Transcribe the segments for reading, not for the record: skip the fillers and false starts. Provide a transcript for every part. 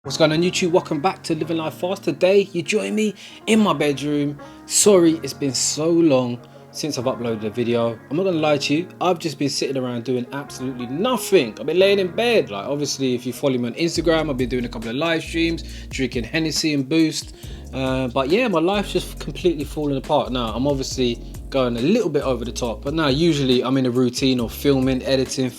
What's going on YouTube? Welcome back to Living Life Fast. Today you join me in my bedroom. Sorry it's been so long since I've uploaded a video. I'm not gonna lie to you, I've just been sitting around doing absolutely nothing. I've been laying in bed. Like, obviously if you follow me on Instagram, I've been doing a couple of live streams, drinking Hennessy and Boost. But yeah, my life's just completely falling apart now. I'm obviously going a little bit over the top, but now usually I'm in a routine of filming, editing,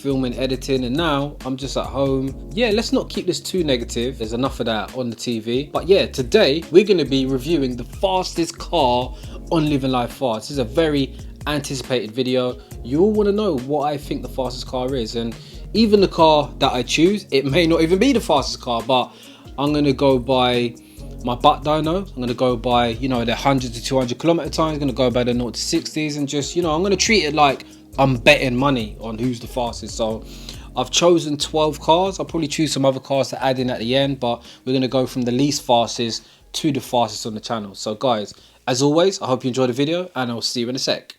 and now I'm just at home. Yeah, let's not keep this too negative. There's enough of that on the TV. But yeah, today we're going to be reviewing the fastest car on Living Life Fast. This is a very anticipated video. You all want to know what I think the fastest car is, and even the car that I choose, it may not even be the fastest car, but I'm going to go by my butt dyno. I'm going to go by, you know, the 100 to 200 kilometer times. I'm going to go by the 0 to 60s, and just, you know, I'm going to treat it like I'm betting money on who's the fastest. So I've chosen 12 cars. I'll probably choose some other cars to add in at the end, but we're going to go from the least fastest to the fastest on the channel. So guys, as always, I hope you enjoyed the video, and I'll see you in a sec.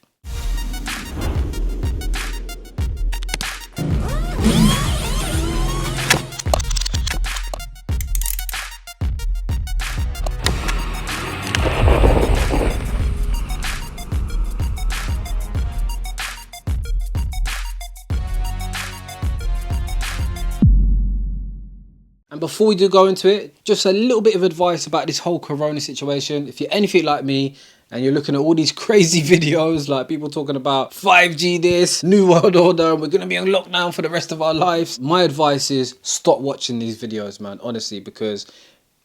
And before we do go into it, just a little bit of advice about this whole corona situation. If you're anything like me and you're looking at all these crazy videos, like people talking about 5G this, New World Order, and we're going to be on lockdown for the rest of our lives, my advice is stop watching these videos, man, honestly, because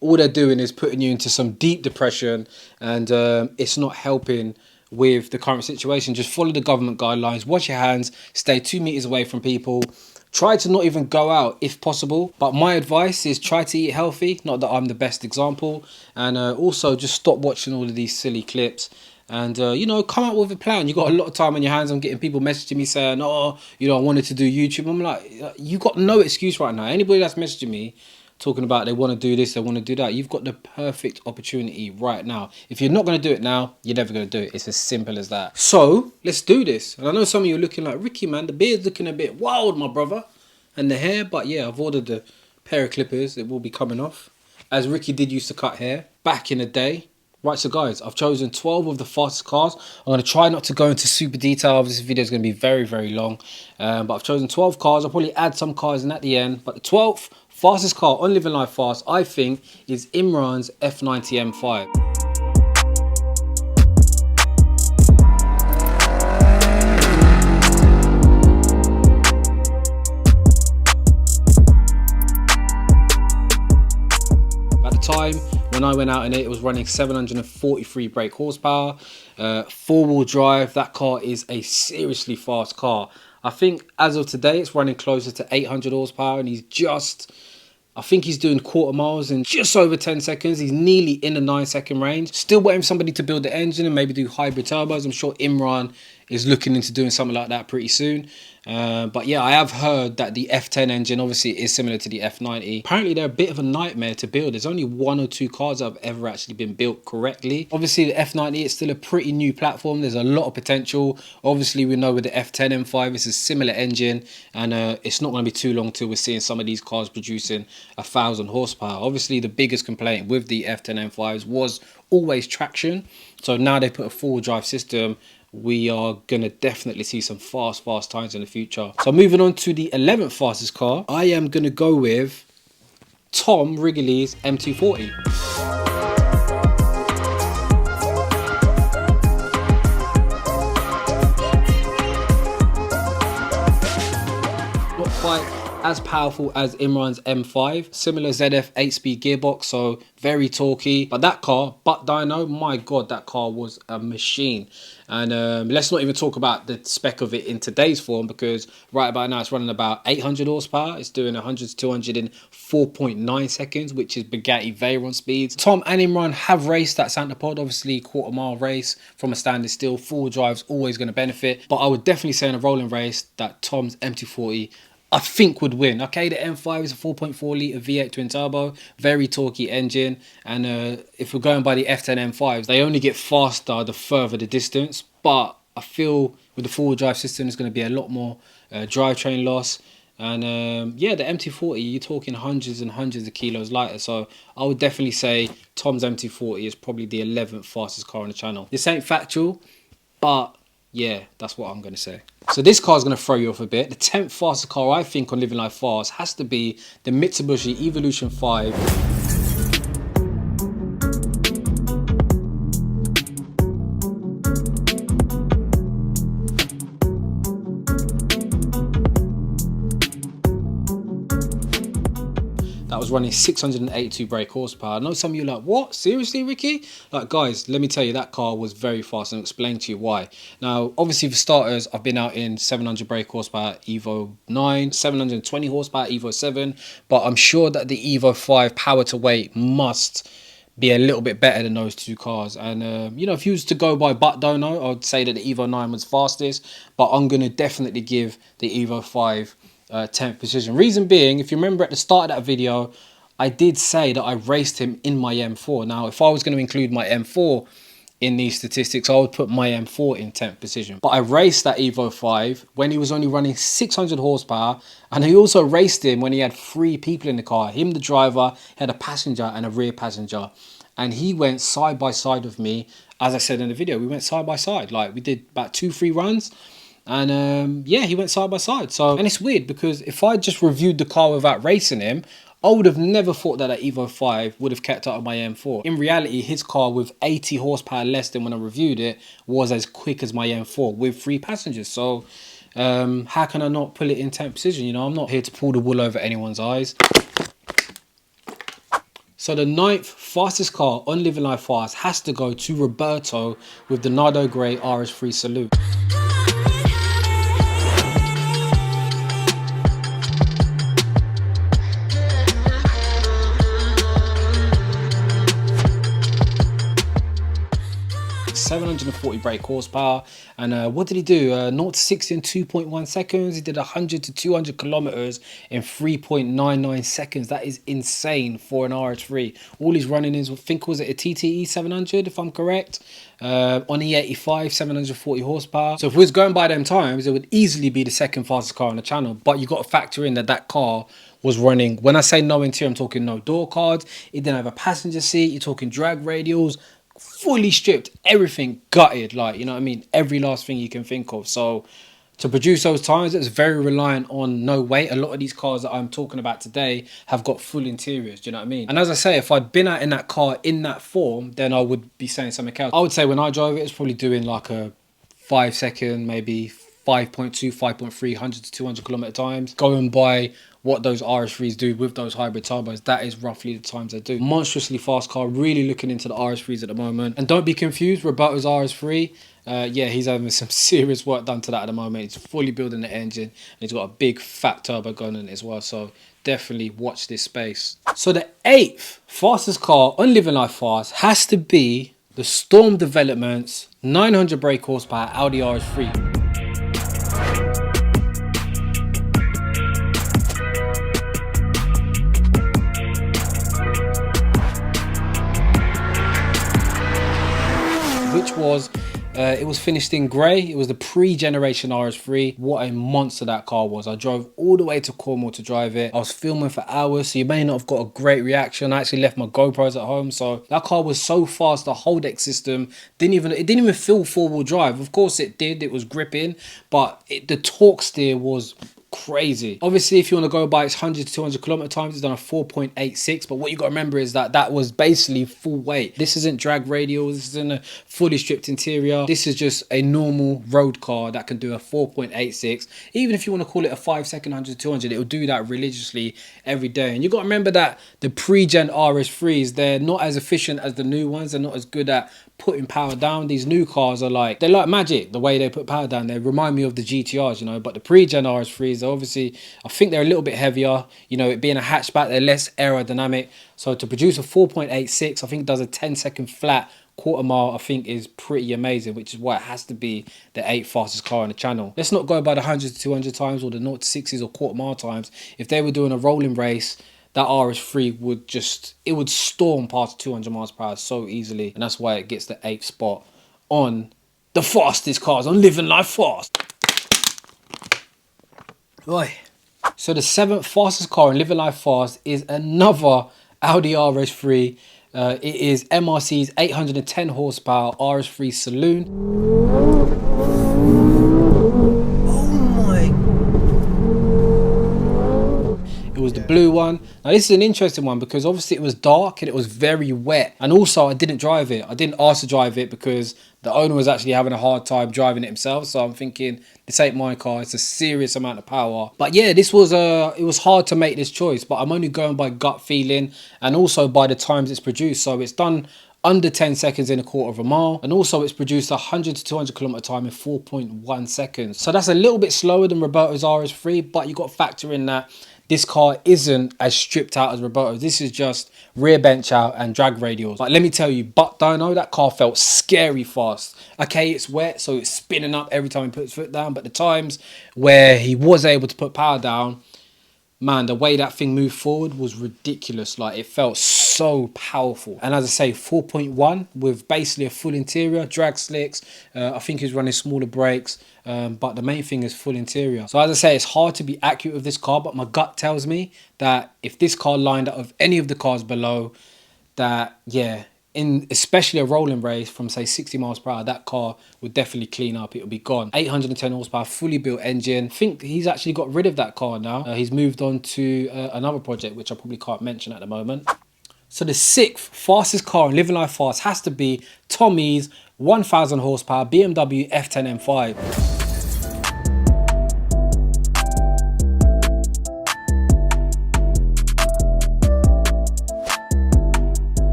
all they're doing is putting you into some deep depression, and it's not helping with the current situation. Just follow the government guidelines, wash your hands, stay 2 meters away from people. Try to not even go out if possible. But my advice is try to eat healthy. Not that I'm the best example. And also just stop watching all of these silly clips. And, you know, come out with a plan. You got a lot of time on your hands. I'm getting people messaging me saying, oh, you know, I wanted to do YouTube. I'm like, you got no excuse right now. Anybody that's messaging me talking about they want to do this, they want to do that, you've got the perfect opportunity right now. If you're not going to do it now, you're never going to do it. It's as simple as that. So let's do this. And I know some of you are looking like, Ricky, man, the beard's looking a bit wild, my brother, and the hair. But yeah, I've ordered a pair of clippers. It will be coming off, as Ricky did used to cut hair back in the day. Right, so guys, I've chosen 12 of the fastest cars. I'm going to try not to go into super detail. This video is going to be very, very long. But I've chosen 12 cars. I'll probably add some cars in at the end. But the 12th fastest car on Living Life Fast, I think, is Imran's F90 M5. At the time when I went out in it, it was running 743 brake horsepower, 4-wheel drive. That car is a seriously fast car. I think as of today, it's running closer to 800 horsepower, and he's just, I think he's doing quarter miles in just over 10 seconds. He's nearly in the 9-second range. Still waiting for somebody to build the engine and maybe do hybrid turbos. I'm sure Imran is looking into doing something like that pretty soon. But yeah, I have heard that the F10 engine obviously is similar to the F90. Apparently they're a bit of a nightmare to build. There's only 1 or 2 cars that have ever actually been built correctly. Obviously the F90 is still a pretty new platform. There's a lot of potential. Obviously we know with the F10 M5 it's a similar engine, and it's not going to be too long till we're seeing some of these cars producing 1,000 horsepower. Obviously the biggest complaint with the F10 M5s was always traction. So now they put a 4-wheel drive system. We are going to definitely see some fast times in the future. So moving on to the 11th fastest car, I am going to go with Tom Wrigley's M240. Not quite as powerful as Imran's M5, similar ZF 8-speed gearbox, so very torquey. But that car, butt dyno, my god, that car was a machine. And let's not even talk about the spec of it in today's form, because right about now it's running about 800 horsepower. It's doing 100 to 200 in 4.9 seconds, which is Bugatti Veyron speeds. Tom and Imran have raced at Santa Pod, obviously quarter mile race from a standing still. 4-wheel drive's always going to benefit, but I would definitely say in a rolling race that Tom's M240 I think would win. Okay, the M5 is a 4.4 litre V8 twin turbo, very torquey engine, and if we're going by the F10 M5s, they only get faster the further the distance, but I feel with the 4-wheel drive system there's going to be a lot more drivetrain loss. And yeah, the MT40, you're talking hundreds and hundreds of kilos lighter. So I would definitely say Tom's MT40 is probably the 11th fastest car on the channel. This ain't factual, but yeah, that's what I'm going to say. So this car is going to throw you off a bit. The 10th fastest car I think on Living Life Fast has to be the Mitsubishi Evolution 5. That was running 682 brake horsepower. I know some of you are like, what? Seriously, Ricky? Like, guys, let me tell you, that car was very fast, and I'll explain to you why. Now, obviously, for starters, I've been out in 700 brake horsepower Evo 9, 720 horsepower Evo 7, but I'm sure that the Evo 5 power to weight must be a little bit better than those two cars. And you know, if you was to go by butt don't know, I'd say that the Evo 9 was fastest, but I'm going to definitely give the Evo 5 10th position. Reason being, if you remember at the start of that video, I did say that I raced him in my M4. Now, if I was going to include my M4 in these statistics, I would put my M4 in 10th position. But I raced that Evo 5 when he was only running 600 horsepower, and I also raced him when he had 3 people in the car. Him, the driver, had a passenger and a rear passenger, and he went side by side with me. As I said in the video, we went side by side. Like, we did about 2-3 runs. And yeah, he went side by side. So, and it's weird because if I just reviewed the car without racing him, I would have never thought that that Evo 5 would have kept up with my M4. In reality, his car with 80 horsepower less than when I reviewed it was as quick as my M4 with 3 passengers. So how can I not put it in 10th position? You know, I'm not here to pull the wool over anyone's eyes. So the 9th fastest car on Living Life Fast has to go to Roberto with the Nardo Grey RS3 Saloon. 740 brake horsepower, and what did he do? 0 to 60 in 2.1 seconds. He did 100 to 200 kilometers in 3.99 seconds. That is insane for an RS3. All he's running is, I think, was it a TTE 700, if I'm correct, on E85, 740 horsepower. So if we was going by them times, it would easily be the 2nd fastest car on the channel. But you got to factor in that that car was running, when I say no interior, I'm talking no door cards. It didn't have a passenger seat. You're talking drag radials, fully stripped, everything gutted, like, you know what I mean, every last thing you can think of. So to produce those times, it's very reliant on no weight. A lot of these cars that I'm talking about today have got full interiors, do you know what I mean? And as I say, if I'd been out in that car in that form, then I would be saying something else. I would say when I drove it, it's probably doing like a 5 second, maybe 5.2, 5.3, 100 to 200 kilometer times. Going by what those RS3s do with those hybrid turbos, that is roughly the times they do. Monstrously fast car, really looking into the RS3s at the moment. And don't be confused, Roberto's RS3, yeah, he's having some serious work done to that at the moment. He's fully building the engine, and he's got a big fat turbo going on it as well. So definitely watch this space. So the 8th fastest car on Living Life Fast has to be the Storm Developments 900 brake horsepower Audi RS3. Which was, it was finished in grey. It was the pre-generation RS3. What a monster that car was. I drove all the way to Cornwall to drive it. I was filming for hours, so you may not have got a great reaction. I actually left my GoPros at home. So that car was so fast, the whole deck system didn't even feel 4-wheel drive. Of course it did, it was gripping, but the torque steer was crazy. Obviously, if you want to go by its 100 to 200 kilometer times, it's done a 4.86, but what you got to remember is that that was basically full weight. This isn't drag radials, this isn't a fully stripped interior. This is just a normal road car that can do a 4.86. Even if you want to call it a 5-second 100 to 200, it will do that religiously every day. And you got to remember that the pre-gen RS3s, they're not as efficient as the new ones. They're not as good at putting power down. These new cars are like, they're like magic, the way they put power down. They remind me of the GTRs, you know, but the pre-gen RS3s, obviously, I think they're a little bit heavier, you know, it being a hatchback, they're less aerodynamic. So to produce a 4.86, I think does a 10-second flat quarter mile, I think is pretty amazing, which is why it has to be the 8th fastest car on the channel. Let's not go by the 100 to 200 times or the 0 to 60s or quarter mile times. If they were doing a rolling race, that RS3 would just, it would storm past 200 miles per hour so easily. And that's why it gets the 8th spot on the fastest cars on Living Life Fast. Oi. So the 7th fastest car in Living Life Fast is another Audi RS3. It is MRC's 810 horsepower RS3 saloon. It was the blue one. Now this is an interesting one because obviously it was dark and it was very wet, and also I didn't drive it. I didn't ask to drive it because the owner was actually having a hard time driving it himself. So I'm thinking, this ain't my car. It's a serious amount of power. But yeah, this was it was hard to make this choice, but I'm only going by gut feeling and also by the times it's produced. So it's done under 10 seconds in a quarter of a mile, and also it's produced 100 to 200 kilometer time in 4.1 seconds. So that's a little bit slower than Roberto's RS3, but you got to factor in that this car isn't as stripped out as Roberto's. This is just rear bench out and drag radials. But let me tell you, but Dino, that car felt scary fast. Okay, it's wet, so it's spinning up every time he puts his foot down, but the times where he was able to put power down, man, the way that thing moved forward was ridiculous. Like, it felt so powerful. And as I say, 4.1 with basically a full interior, drag slicks. I think he's running smaller brakes, but the main thing is full interior. So as I say, it's hard to be accurate with this car, but my gut tells me that if this car lined up with any of the cars below, that, yeah, in especially a rolling race from say 60 miles per hour, that car would definitely clean up. It would be gone. 810 horsepower, fully built engine. I think he's actually got rid of that car now. He's moved on to another project, which I probably can't mention at the moment. So the 6th fastest car in Living Life Fast has to be Tommy's 1000 horsepower BMW F10 M5.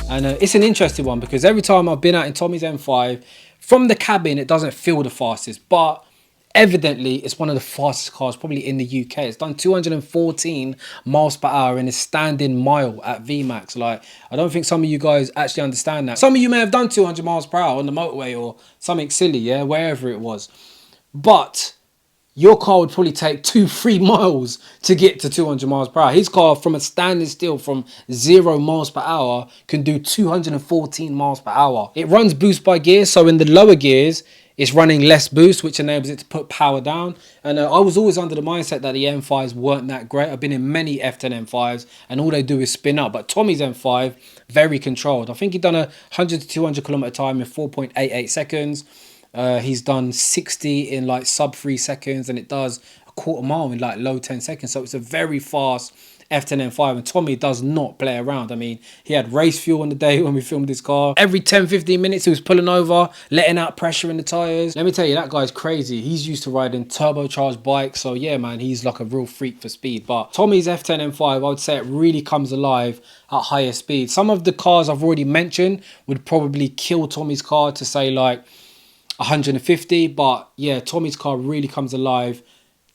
And it's an interesting one because every time I've been out in Tommy's M5, from the cabin, it doesn't feel the fastest, but evidently it's one of the fastest cars probably in the UK. It's done 214 miles per hour in a standing mile at VMAX. Like, I don't think some of you guys actually understand that. Some of you may have done 200 miles per hour on the motorway or something silly, yeah, wherever it was. But your car would probably take 2-3 miles to get to 200 miles per hour. His car, from a standing still from 0 miles per hour, can do 214 miles per hour. It runs boost by gears, so in the lower gears, it's running less boost, which enables it to put power down. And I was always under the mindset that the M5s weren't that great. I've been in many F10 M5s, and all they do is spin up. But Tommy's M5, very controlled. I think he's done 100 to 200 kilometer time in 4.88 seconds. He's done 60 in like sub 3 seconds, and it does a quarter mile in like low 10 seconds. So it's a very fast F10 M5, and Tommy does not play around. I mean, he had race fuel on the day when we filmed this car. Every 10-15 minutes he was pulling over, letting out pressure in the tires. Let me tell you, that guy's crazy. He's used to riding turbocharged bikes, so yeah, man, he's like a real freak for speed. But Tommy's F10 M5, I would say it really comes alive at higher speed. Some of the cars I've already mentioned would probably kill Tommy's car to say like 150, but yeah, Tommy's car really comes alive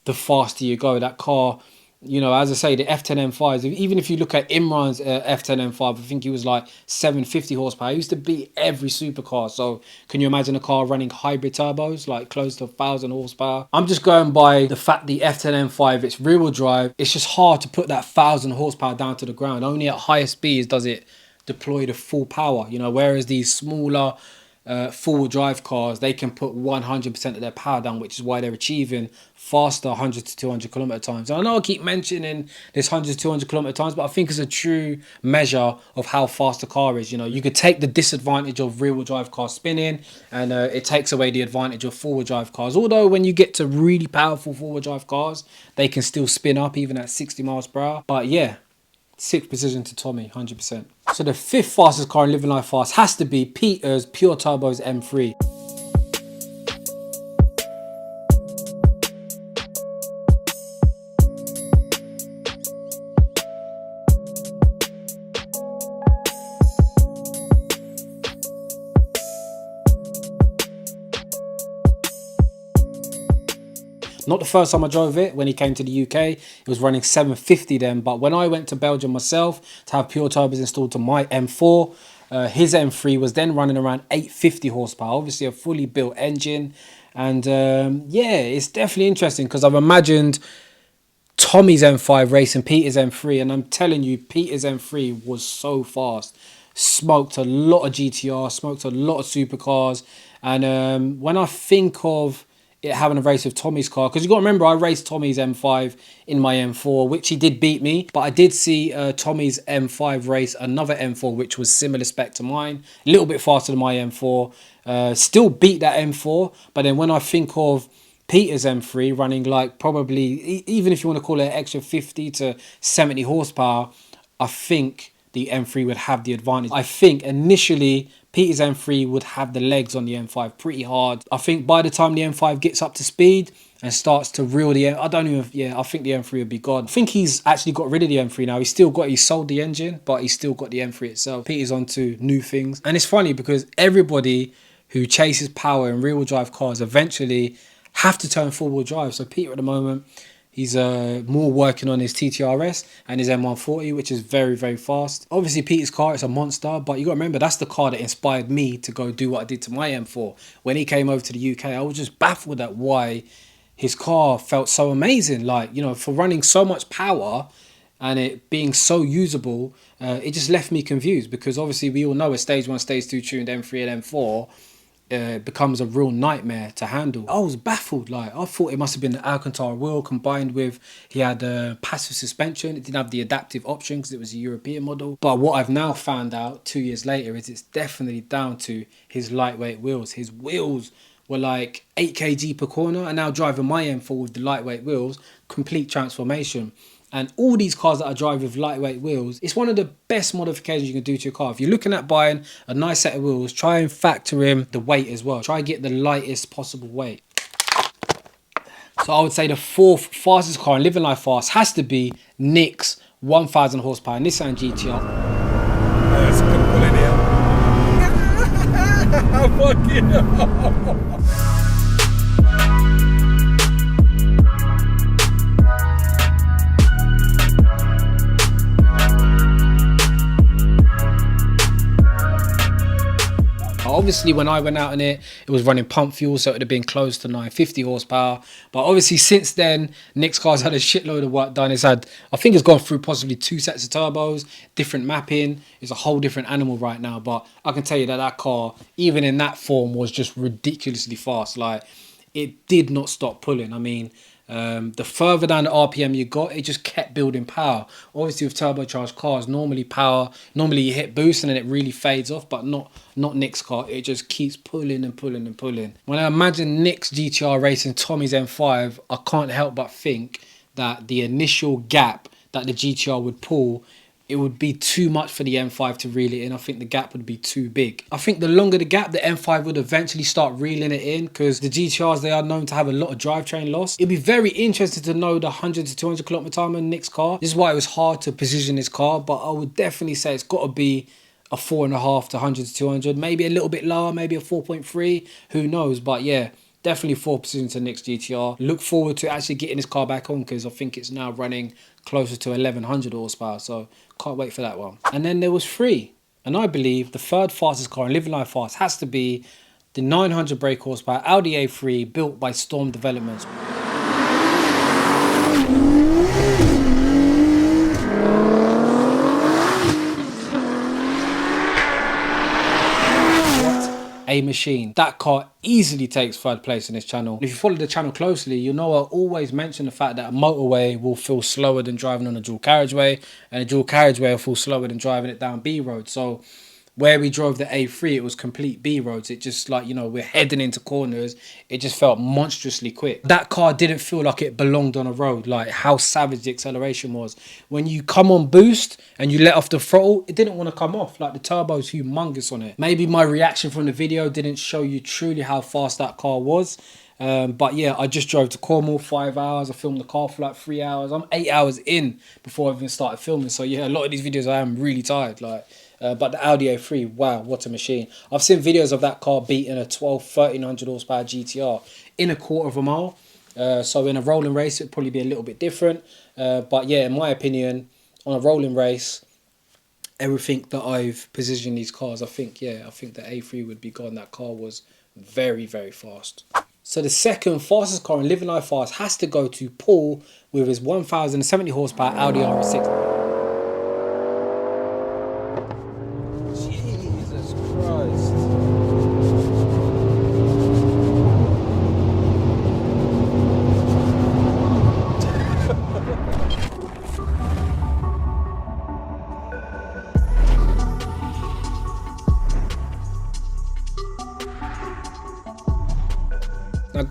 the faster you go. That car, you know, as I say, the F10 M5s, even if you look at Imran's F10 M5, I think he was like 750 horsepower. He used to beat every supercar. So can you imagine a car running hybrid turbos, like close to 1000 horsepower? I'm just going by the fact the F10 M5, it's rear wheel drive. It's just hard to put that 1000 horsepower down to the ground. Only at higher speeds does it deploy the full power, you know, whereas these smaller four-wheel drive cars, they can put 100% of their power down, which is why they're achieving faster 100 to 200 kilometer times. And I know I keep mentioning this 100 to 200 kilometer times, but I think it's a true measure of how fast the car is. You know, you could take the disadvantage of rear-wheel drive cars spinning, and it takes away the advantage of four-wheel drive cars. Although when you get to really powerful four-wheel drive cars, they can still spin up even at 60 miles per hour. But yeah, 6th position to Tommy, 100%. So the 5th fastest car in Living Life Fast has to be Peter's Pure Turbo's M3. Not the first time I drove it. When he came to the UK, it was running 750 then. But when I went to Belgium myself to have pure turbos installed to my M4, his M3 was then running around 850 horsepower. Obviously a fully built engine. And yeah, it's definitely interesting because I've imagined Tommy's M5 racing Peter's M3. And I'm telling you, Peter's M3 was so fast. Smoked a lot of GTR, smoked a lot of supercars. And when I think of it having a race with Tommy's car, because you got to remember I raced Tommy's M5 in my M4, which he did beat me, but I did see Tommy's M5 race another M4 which was similar spec to mine, a little bit faster than my M4, still beat that M4. But then when I think of Peter's M3 running like probably, even if you want to call it an extra 50 to 70 horsepower, I think the M3 would have the advantage. I think initially Peter's M3 would have the legs on the M5 pretty hard. I think by the time the M5 gets up to speed and starts to reel the I think the M3 would be gone. I think he's actually got rid of the M3 now. He sold the engine, but he's still got the M3 itself. Peter's onto new things. And it's funny because everybody who chases power in rear-wheel drive cars eventually have to turn four-wheel drive. So Peter at the moment, he's more working on his TTRS and his M140, which is very, very fast. Obviously, Peter's car is a monster, but you got to remember, that's the car that inspired me to go do what I did to my M4. When he came over to the UK, I was just baffled at why his car felt so amazing. Like, you know, for running so much power and it being so usable, it just left me confused, because obviously we all know a stage 1, stage 2 tuned M3 and M4 becomes a real nightmare to handle. I was baffled. Like, I thought it must have been the Alcantara wheel combined with, he had passive suspension. It didn't have the adaptive option because it was a European model. But what I've now found out 2 years later is it's definitely down to his lightweight wheels. His wheels were like 8 kg per corner, and now driving my M4 with the lightweight wheels, complete transformation. And all these cars that I drive with lightweight wheels, it's one of the best modifications you can do to your car. If you're looking at buying a nice set of wheels, try and factor in the weight as well. Try and get the lightest possible weight. So I would say the fourth fastest car in Living Life Fast has to be Nick's 1000 horsepower Nissan GTR. That's a good pull in here. Fucking Obviously, when I went out in it, it was running pump fuel, so it would have been close to 950 horsepower. But obviously, since then, Nick's car's had a shitload of work done. It's had, I think it's gone through possibly 2 sets of turbos, different mapping. It's a whole different animal right now. But I can tell you that that car, even in that form, was just ridiculously fast. Like, it did not stop pulling. I mean, the further down the RPM you got, it just kept building power. Obviously with turbocharged cars, normally you hit boost and then it really fades off, but not Nick's car. It just keeps pulling and pulling and pulling. When I imagine Nick's GTR racing Tommy's M5, I can't help but think that the initial gap that the GTR would pull, it would be too much for the M5 to reel it in. I think the gap would be too big. I think the longer the gap, the M5 would eventually start reeling it in, because the GTRs, they are known to have a lot of drivetrain loss. It'd be very interesting to know the 100 to 200 kilometer time on Nick's car. This is why it was hard to position his car, but I would definitely say it's got to be a 4.5 to 100 to 200, maybe a little bit lower, maybe a 4.3, who knows. But yeah, definitely 4 positions to Nick's GTR. Look forward to actually getting his car back on, because I think it's now running closer to 1100 horsepower, so can't wait for that one. And then there was 3, and I believe the third fastest car in Living Life Fast has to be the 900 brake horsepower Audi A3 built by Storm Developments. A machine. That car easily takes 3rd place in this channel. If you follow the channel closely, you know I always mention the fact that a motorway will feel slower than driving on a dual carriageway, and a dual carriageway will feel slower than driving it down B road. So where we drove the A3, it was complete B roads. It just, like, you know, we're heading into corners. It just felt monstrously quick. That car didn't feel like it belonged on a road, like how savage the acceleration was. When you come on boost and you let off the throttle, it didn't want to come off. Like, the turbo's humongous on it. Maybe my reaction from the video didn't show you truly how fast that car was. But yeah, I just drove to Cornwall 5 hours. I filmed the car for like 3 hours. I'm 8 hours in before I even started filming. So yeah, a lot of these videos I am really tired. Like, but the Audi A3, wow, what a machine. I've seen videos of that car beating a 1300 horsepower GTR in a quarter of a mile. So in a rolling race, it'd probably be a little bit different. But yeah, in my opinion, on a rolling race, everything that I've positioned these cars, I think the A3 would be gone. That car was very, very fast. So the second fastest car in Living Life Fast has to go to Paul with his 1070 horsepower Audi RS6. Jesus Christ.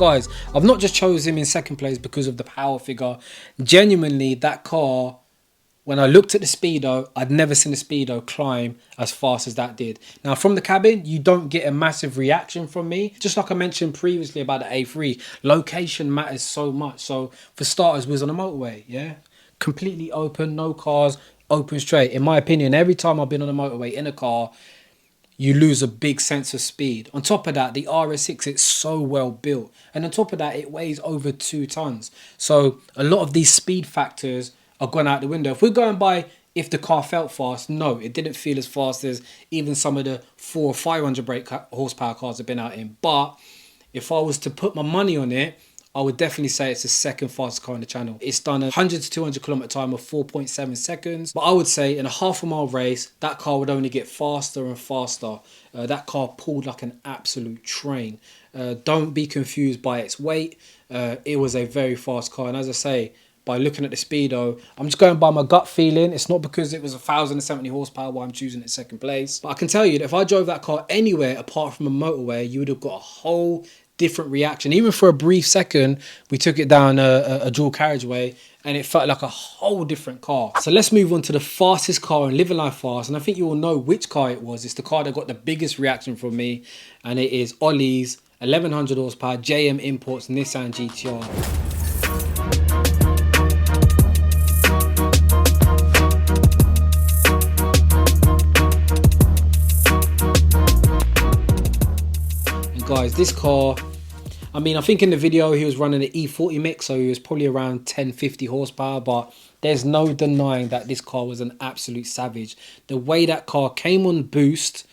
guys, I've not just chosen him in second place because of the power figure. Genuinely, that car, when I looked at the speedo, I'd never seen a speedo climb as fast as that did. Now, from the cabin, you don't get a massive reaction from me. Just like I mentioned previously about the A3, location matters so much. So for starters, we was on a motorway, yeah? Completely open, no cars, open straight. In my opinion, every time I've been on a motorway in a car, you lose a big sense of speed. On top of that, the RS6, it's so well built. And on top of that, it weighs over 2 tons. So a lot of these speed factors are gone out the window. If we're going by if the car felt fast, no, it didn't feel as fast as even some of the 400 or 500 brake horsepower cars have been out in. But if I was to put my money on it, I would definitely say it's the second fastest car on the channel. It's done a 100 to 200 kilometer time of 4.7 seconds. But I would say in a half-a-mile race, that car would only get faster and faster. That car pulled like an absolute train. Don't be confused by its weight. It was a very fast car. And as I say, by looking at the speedo, I'm just going by my gut feeling. It's not because it was 1,070 horsepower why I'm choosing it second place. But I can tell you that if I drove that car anywhere apart from a motorway, you would have got a whole different reaction. Even for a brief second, we took it down a dual carriageway and it felt like a whole different car. So let's move on to the fastest car in Living Life Fast. And I think you all know which car it was. It's the car that got the biggest reaction from me. And it is Ollie's 1100 horsepower JM Imports Nissan GTR. Guys, this car, I mean, I think in the video he was running an E40 mix, so he was probably around 1050 horsepower, but there's no denying that this car was an absolute savage. The way that car came on boost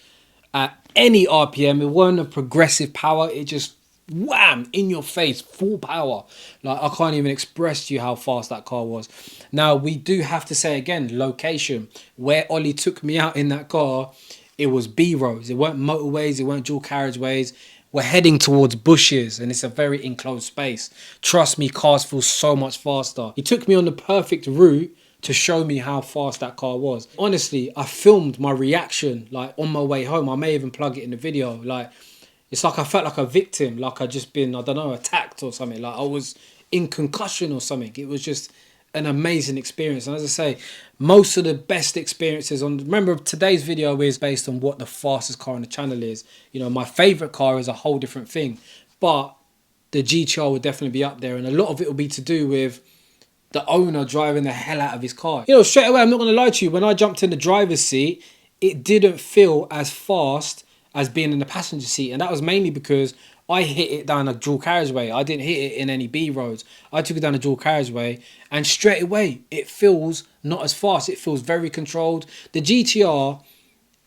at any RPM, it wasn't a progressive power, it just wham in your face, full power. Like, I can't even express to you how fast that car was. Now, we do have to say again, location. Where Ollie took me out in that car, it was B roads. It weren't motorways, it weren't dual carriageways. We're heading towards bushes and it's a very enclosed space. Trust me, cars feel so much faster. He took me on the perfect route to show me how fast that car was. Honestly, I filmed my reaction like on my way home. I may even plug it in the video. Like, it's like I felt like a victim, like I'd just been, I don't know, attacked or something. Like I was in concussion or something. It was just an amazing experience. And as I say, most of the best experiences on, remember today's video is based on what the fastest car on the channel is. You know, my favorite car is a whole different thing, but the GTR would definitely be up there. And a lot of it will be to do with the owner driving the hell out of his car. You know, straight away, I'm not going to lie to you, when I jumped in the driver's seat, it didn't feel as fast as being in the passenger seat. And that was mainly because I hit it down a dual carriageway. I didn't hit it in any B roads. I took it down a dual carriageway and straight away it feels not as fast. It feels very controlled. The GTR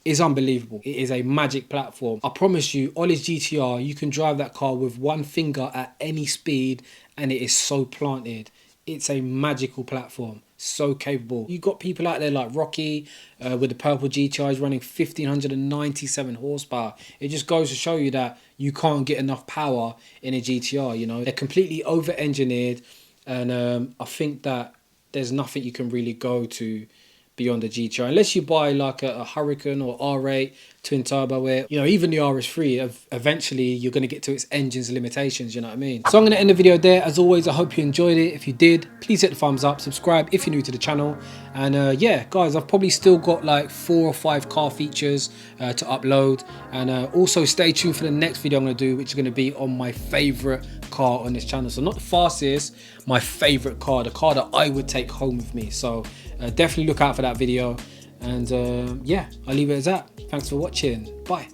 is unbelievable. It is a magic platform. I promise you, Ollie's GTR, you can drive that car with one finger at any speed and it is so planted. It's a magical platform. So capable. You got people out there like Rocky with the purple GTR, is running 1597 horsepower. It just goes to show you that you can't get enough power in a GTR. You know, they're completely over engineered, and I think that there's nothing you can really go to beyond the GTR unless you buy like a Hurricane or R8 twin turbo, where, you know, even the RS3 eventually you're going to get to its engine's limitations, you know what I mean? So I'm going to end the video there. As always, I hope you enjoyed it. If you did, please hit the thumbs up, subscribe if you're new to the channel, and yeah guys, I've probably still got like 4 or 5 car features to upload, and also stay tuned for the next video I'm going to do, which is going to be on my favorite car on this channel. So not the fastest, my favorite car, the car that I would take home with me. So definitely look out for that video, and yeah, I'll leave it as that. Thanks for watching. Bye.